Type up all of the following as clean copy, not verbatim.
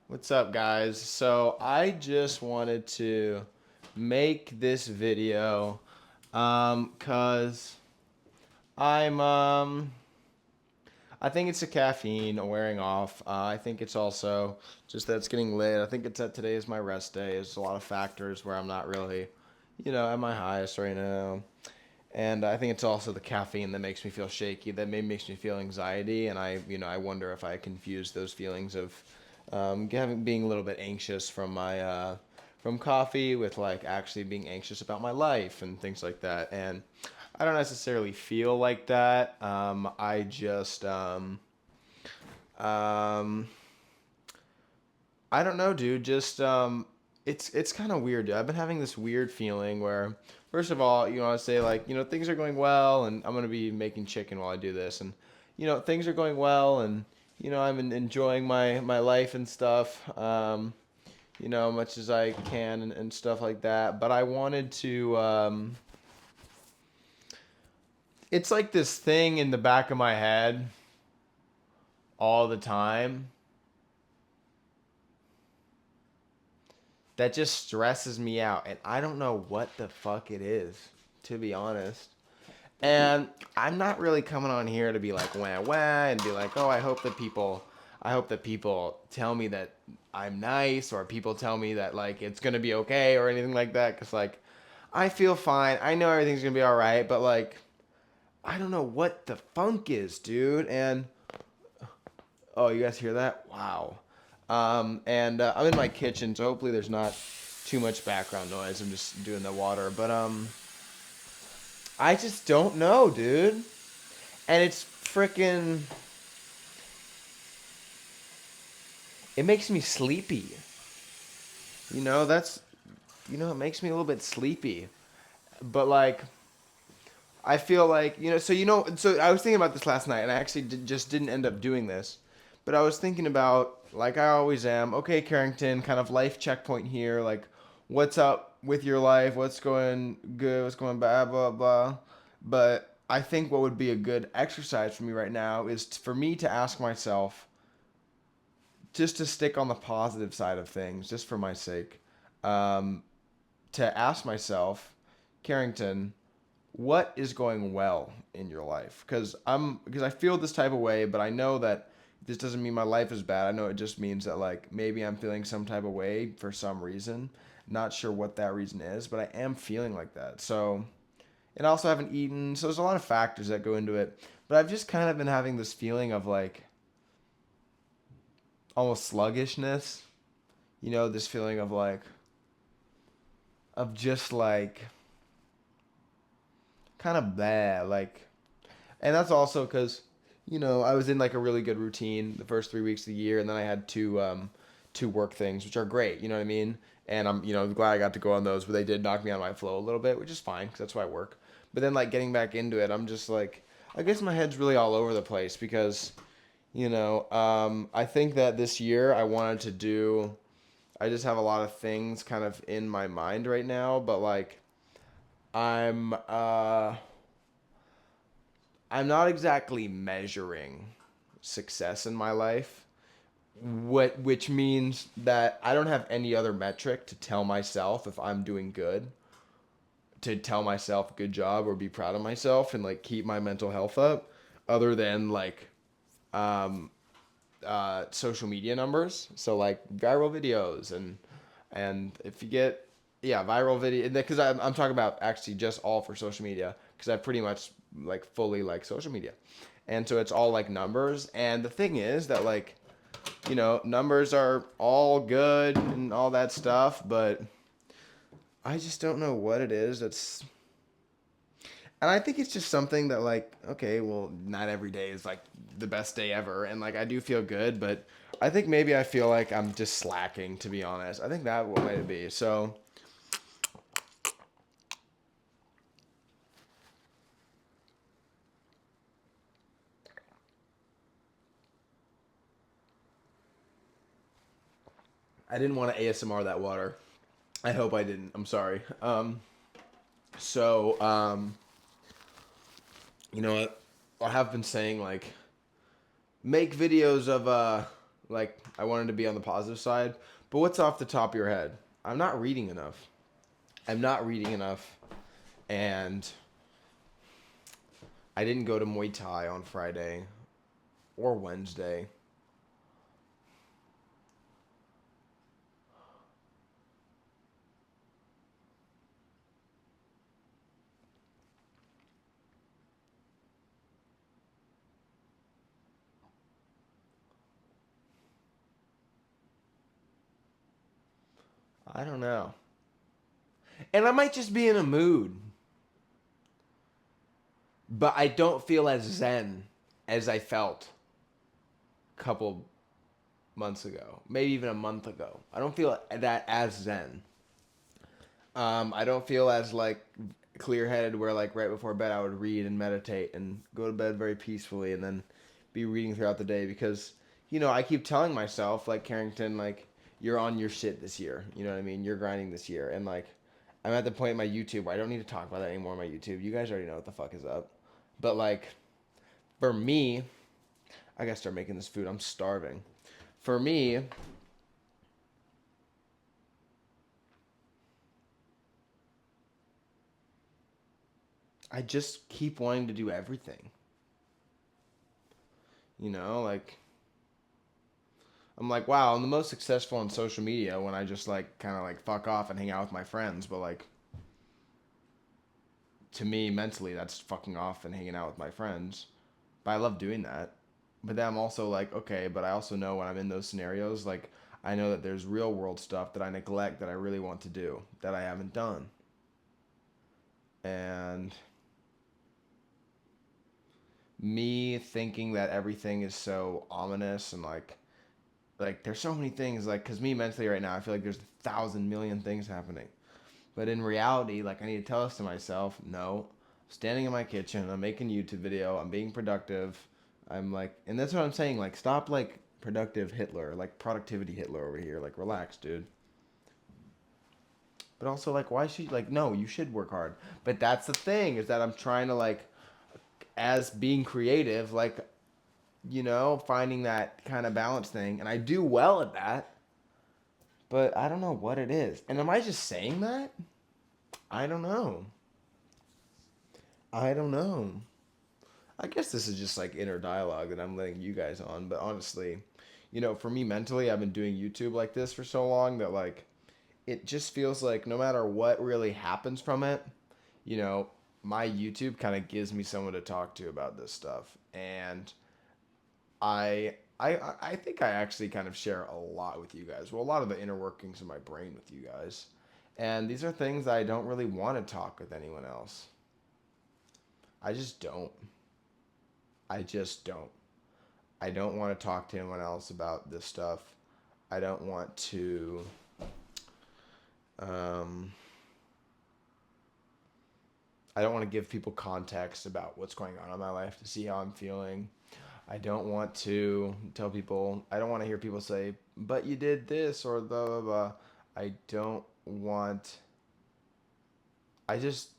What's up, guys? So I just wanted to make this video, cause I'm I think it's the caffeine wearing off. I think it's also just that it's getting late. I think it's that today is my rest day. There's a lot of factors where I'm not really, at my highest right now. And I think it's also the caffeine that makes me feel shaky, that maybe makes me feel anxiety, and I wonder if I confuse those feelings of being a little bit anxious from coffee with like actually being anxious about my life and things like that. And I don't necessarily feel like that. Um, I don't know, dude. It's kind of weird, dude. I've been having this weird feeling where, first of all, I say like, things are going well, and I'm gonna be making chicken while I do this, and things are going well, and enjoying my life and stuff, much as I can and stuff like that. But I wanted to. It's like this thing in the back of my head all the time that just stresses me out, and I don't know what the fuck it is, to be honest. And I'm not really coming on here to be like wah wah and be like, oh, I hope that people tell me that I'm nice, or people tell me that like it's gonna be okay or anything like that. Cause like I feel fine. I know everything's gonna be all right, but like I don't know what the funk is, dude. And oh, you guys hear that? Wow. And I'm in my kitchen, so hopefully there's not too much background noise. I'm just doing the water, but I just don't know, dude. And it's freaking. It makes me sleepy. That's. It makes me a little bit sleepy. But like, I feel like So I was thinking about this last night, and I actually just didn't end up doing this. But I was thinking about, like I always am. Okay, Carrington, kind of life checkpoint here. Like, what's up with your life? What's going good? What's going bad? Blah blah. But I think what would be a good exercise for me right now is for me to ask myself, just to stick on the positive side of things, just for my sake, um, to ask myself, Carrington, what is going well in your life? Because I feel this type of way, but I know that this doesn't mean my life is bad. I know it just means that like maybe I'm feeling some type of way for some reason. Not sure what that reason is, but I am feeling like that. So, and I also haven't eaten, so there's a lot of factors that go into it. But I've just kind of been having this feeling of like almost sluggishness. This feeling of like just like kind of bad, like. And that's also because, I was in like a really good routine the first 3 weeks of the year, and then I had two work things, which are great. You know what I mean? And I'm glad I got to go on those, but they did knock me on my flow a little bit, which is fine because that's why I work. But then like getting back into it, I'm just like, I guess my head's really all over the place because, I think that this year I wanted to do. I just have a lot of things kind of in my mind right now, but like I'm uh I'm not exactly measuring success in my life, which means that I don't have any other metric to tell myself if I'm doing good, to tell myself good job or be proud of myself and like keep my mental health up, other than like um social media numbers. So like viral videos, and if you get, yeah, viral video, because I'm talking about actually just all for social media, because I pretty much like fully like social media, and so it's all like numbers. And the thing is that like, numbers are all good and all that stuff, but I just don't know what it is that's. And I think it's just something that like, okay, well, not every day is like the best day ever, and like I do feel good, but I think maybe I feel like I'm just slacking, to be honest. I think that what might it be. So I didn't want to ASMR that water. I hope I didn't. I'm sorry. So you know what? I have been saying like make videos of Like, I wanted to be on the positive side. But what's off the top of your head? I'm not reading enough. I'm not reading enough. And I didn't go to Muay Thai on Friday or Wednesday. I don't know. And I might just be in a mood. But I don't feel as zen as I felt a couple months ago. Maybe even a month ago. I don't feel that as zen. I don't feel as like clear headed where like right before bed I would read and meditate and go to bed very peacefully and then be reading throughout the day because I keep telling myself like Carrington like you're on your shit this year. You know what I mean? You're grinding this year and like I'm at the point in my YouTube where I don't need to talk about that anymore on my YouTube. You guys already know what the fuck is up. But like for me, I gotta start making this food. I'm starving. For me, I just keep wanting to do everything. Like I'm like, wow, I'm the most successful on social media when I just like kind of like fuck off and hang out with my friends. But like to me, mentally, that's fucking off and hanging out with my friends. But I love doing that. But then I'm also like, okay, but I also know when I'm in those scenarios, like I know that there's real world stuff that I neglect that I really want to do that I haven't done. And me thinking that everything is so ominous and like there's so many things like because me mentally right now I feel like there's 1,000 million things happening, but in reality like I need to tell this to myself, no, I'm standing in my kitchen, I'm making a YouTube video, I'm being productive, I'm like, and that's what I'm saying, like stop like productive Hitler, like productivity Hitler over here, like relax dude. But also like why should like no you should work hard, but that's the thing is that I'm trying to like as being creative like finding that kind of balance thing. And I do well at that, but I don't know what it is. And am I just saying that? I don't know. I don't know. I guess this is just like inner dialogue that I'm letting you guys on. But honestly, for me mentally, I've been doing YouTube like this for so long that like it just feels like no matter what really happens from it, you know, my YouTube kind of gives me someone to talk to about this stuff. And I think I actually kind of share a lot with you guys. Well, a lot of the inner workings of my brain with you guys. And these are things that I don't really want to talk with anyone else. I just don't. I just don't. I don't want to talk to anyone else about this stuff. I don't want to um I don't want to give people context about what's going on in my life to see how I'm feeling. I don't want to tell people, I don't want to hear people say, but you did this or blah, blah, blah. I don't want, I just,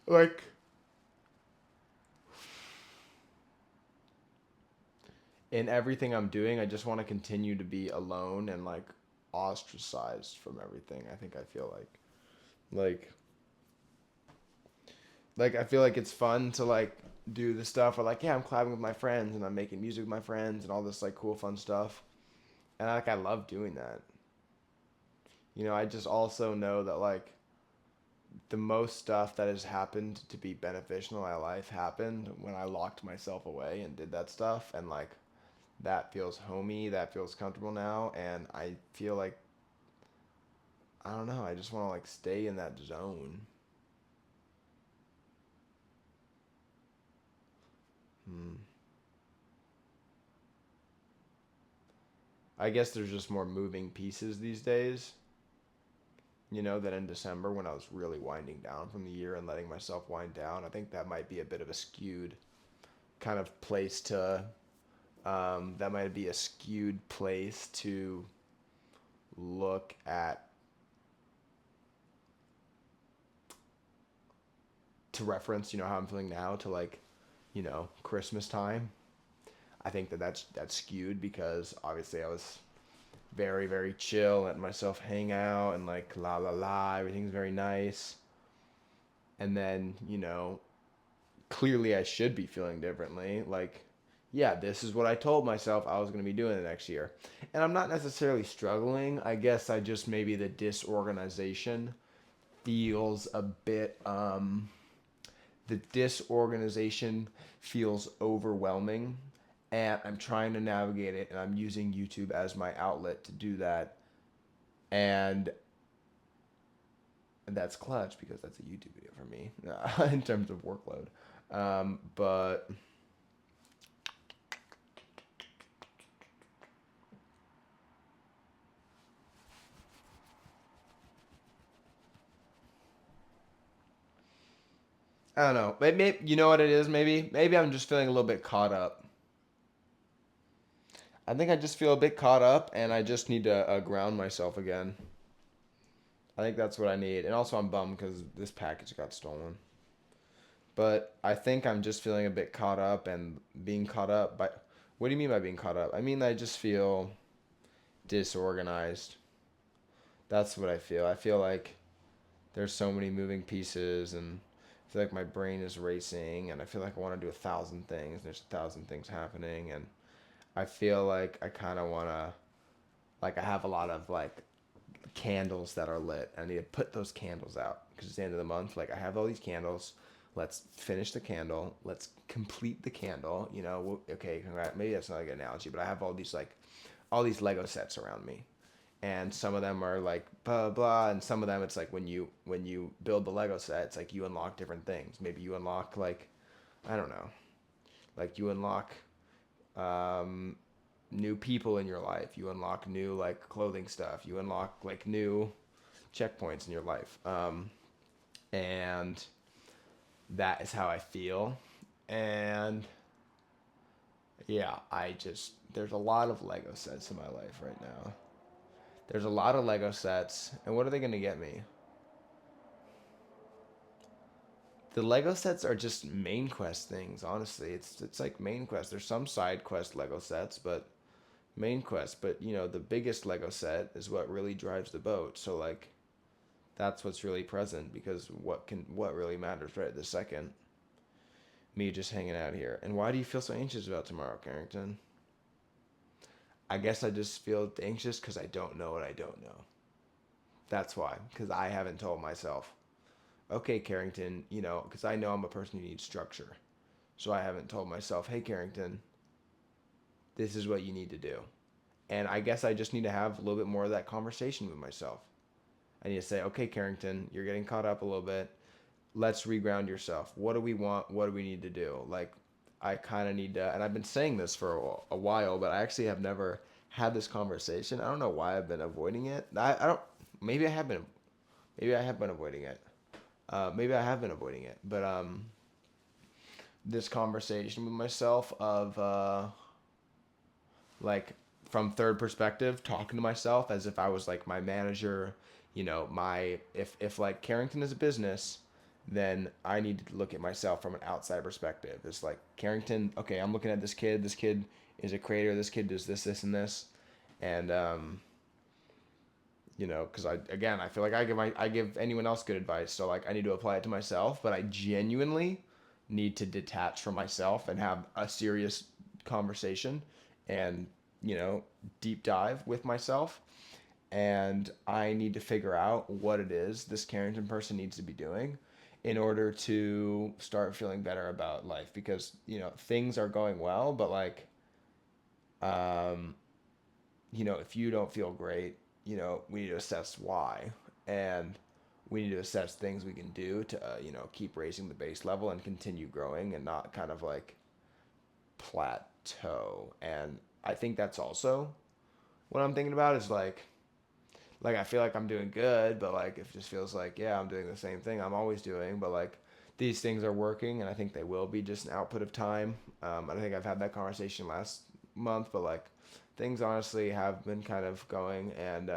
like, in everything I'm doing, I just want to continue to be alone and, like, ostracized from everything. I think I feel like, I feel like it's fun to, like, do the stuff where, like, yeah, I'm collabing with my friends and I'm making music with my friends and all this, like, cool, fun stuff. And, like, I love doing that. I just also know that like the most stuff that has happened to be beneficial in my life happened when I locked myself away and did that stuff and like that feels homey, that feels comfortable now and I feel like I don't know, I just want to like stay in that zone. Hmm. I guess there's just more moving pieces these days, than in December when I was really winding down from the year and letting myself wind down. I think that might be a bit of a skewed kind of place to that might be a skewed place to look at to reference, how I'm feeling now to like, Christmas time. I think that's skewed because obviously I was very, very chill, letting myself hang out and like la la la, everything's very nice. And then, clearly I should be feeling differently. Like, yeah, this is what I told myself I was going to be doing the next year. And I'm not necessarily struggling. I guess I just maybe the disorganization feels a bit the disorganization feels overwhelming, and I'm trying to navigate it, and I'm using YouTube as my outlet to do that. And that's clutch because that's a YouTube video for me in terms of workload. But I don't know. Maybe you know what it is. Maybe I'm just feeling a little bit caught up. I think I just feel a bit caught up, and I just need to ground myself again. I think that's what I need. And also, I'm bummed because this package got stolen. But I think I'm just feeling a bit caught up and being caught up by. What do you mean by being caught up? I mean, I just feel disorganized. That's what I feel. I feel like there's so many moving pieces, and I feel like my brain is racing, and I feel like I want to do 1,000 things. There's 1,000 things happening, and I feel like I kind of want to, like, I have a lot of like candles that are lit. I need to put those candles out because it's the end of the month. Like, I have all these candles. Let's finish the candle. Let's complete the candle. Okay, maybe that's not a good analogy, but I have all these Lego sets around me, and some of them are like blah blah, and some of them it's like when you build the Lego set, it's like you unlock different things. Maybe you unlock like, I don't know, like you unlock um, new people in your life. You unlock new like clothing stuff. You unlock like new checkpoints in your life, and that is how I feel. And yeah, there's a lot of Lego sets in my life right now. There's a lot of Lego sets, and what are they gonna get me? The Lego sets are just main quest things. Honestly, it's like main quest. There's some side quest Lego sets, but main quest. But the biggest Lego set is what really drives the boat. So like, that's what's really present because what really matters right this second. Me just hanging out here. And why do you feel so anxious about tomorrow, Carrington? I guess I just feel anxious because I don't know what I don't know. That's why. Because I haven't told myself, okay, Carrington, because I know I'm a person who needs structure. So I haven't told myself, hey, Carrington, this is what you need to do. And I guess I just need to have a little bit more of that conversation with myself. I need to say, okay, Carrington, you're getting caught up a little bit. Let's reground yourself. What do we want? What do we need to do? Like, I kind of need to, and I've been saying this for a while, but I actually have never had this conversation. I don't know why I've been avoiding it. I don't, maybe I have been, maybe I have been avoiding it. Maybe I have been avoiding it, but this conversation with myself of like from third perspective, talking to myself as if I was like my manager. My if like Carrington is a business, then I need to look at myself from an outside perspective. It's like Carrington. Okay, I'm looking at this kid. This kid is a creator. This kid does this, and this, and because I feel like I give anyone else good advice, so like I need to apply it to myself, but I genuinely need to detach from myself and have a serious conversation and deep dive with myself, and I need to figure out what it is this Carrington person needs to be doing in order to start feeling better about life because things are going well, but like um if you don't feel great, we need to assess why. And we need to assess things we can do to, keep raising the base level and continue growing and not kind of like plateau. And I think that's also what I'm thinking about is like I feel like I'm doing good, but like it just feels like, yeah, I'm doing the same thing I'm always doing, but like these things are working and I think they will be just an output of time. I think I've had that conversation last month, but like things honestly have been kind of going and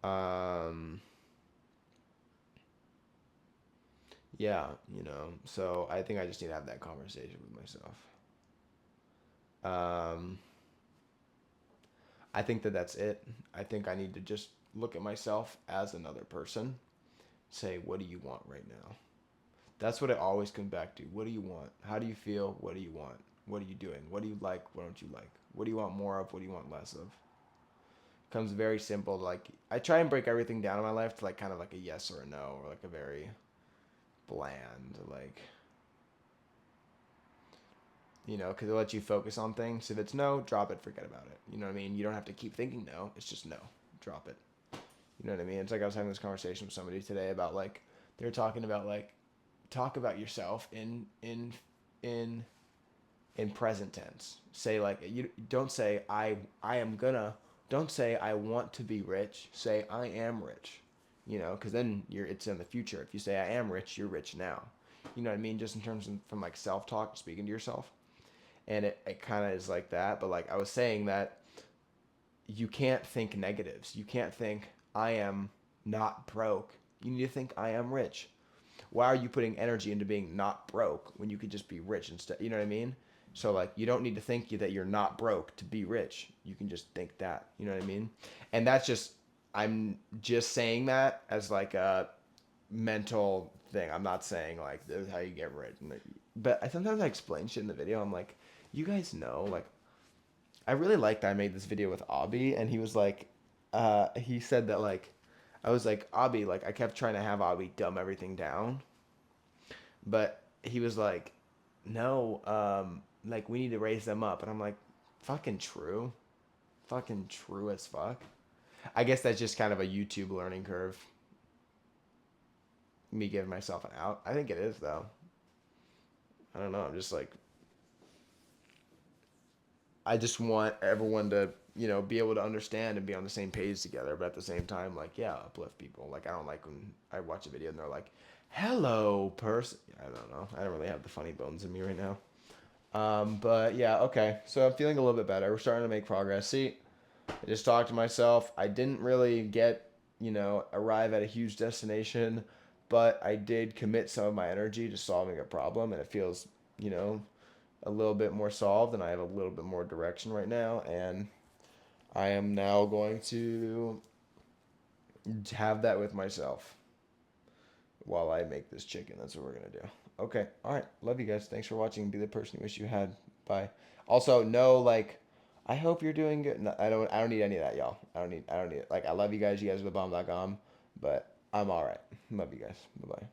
um Yeah, so I think I just need to have that conversation with myself. Um, I think that that's it. I think I need to just look at myself as another person. Say, what do you want right now? That's what it always comes back to. What do you want? How do you feel? What do you want? What are you doing? What do you like? What don't you like? What do you want more of? What do you want less of? Comes very simple. Like I try and break everything down in my life to like kind of like a yes or a no or like a very bland like because it lets you focus on things. If it's no, drop it, forget about it. You know what I mean? You don't have to keep thinking no. It's just no. Drop it. You know what I mean? It's like I was having this conversation with somebody today about like they were talking about like talk about yourself in in present tense. Say like you don't say I am gonna. Don't say I want to be rich. Say I am rich. Because then it's in the future. If you say I am rich, you're rich now. You know what I mean? Just in terms of from like self talk, speaking to yourself, and it kind of is like that. But like I was saying that you can't think negatives. You can't think I am not broke. You need to think I am rich. Why are you putting energy into being not broke when you could just be rich instead? You know what I mean? So like you don't need to think that you're not broke to be rich. You can just think that. You know what I mean? And that's just I'm just saying that as like a mental thing. I'm not saying like this is how you get rich. But sometimes I explain shit in the video. I'm like, you guys know, like I really liked I made this video with Abby and he was like he said that like I was like, Abby, like I kept trying to have Abby dumb everything down. But he was like, no, like we need to raise them up. And I'm like, fucking true. Fucking true as fuck. I guess that's just kind of a YouTube learning curve. Me giving myself an out. I think it is though. I don't know. I'm just like, I just want everyone to, be able to understand and be on the same page together. But at the same time, like, yeah, uplift people. Like, I don't like when I watch a video and they're like, hello, person. I don't know. I don't really have the funny bones in me right now. But yeah, okay. So I'm feeling a little bit better. We're starting to make progress. See, I just talked to myself. I didn't really arrive at a huge destination, but I did commit some of my energy to solving a problem, and it feels, you know, a little bit more solved, and I have a little bit more direction right now, and I am now going to have that with myself while I make this chicken. That's what we're gonna do. Okay. All right. Love you guys. Thanks for watching. Be the person you wish you had. Bye. Also, no, like, I hope you're doing good. No, I don't need any of that, y'all. I don't need it. Like, I love you guys. You guys are the bomb.com, but I'm all right. Love you guys. Bye bye.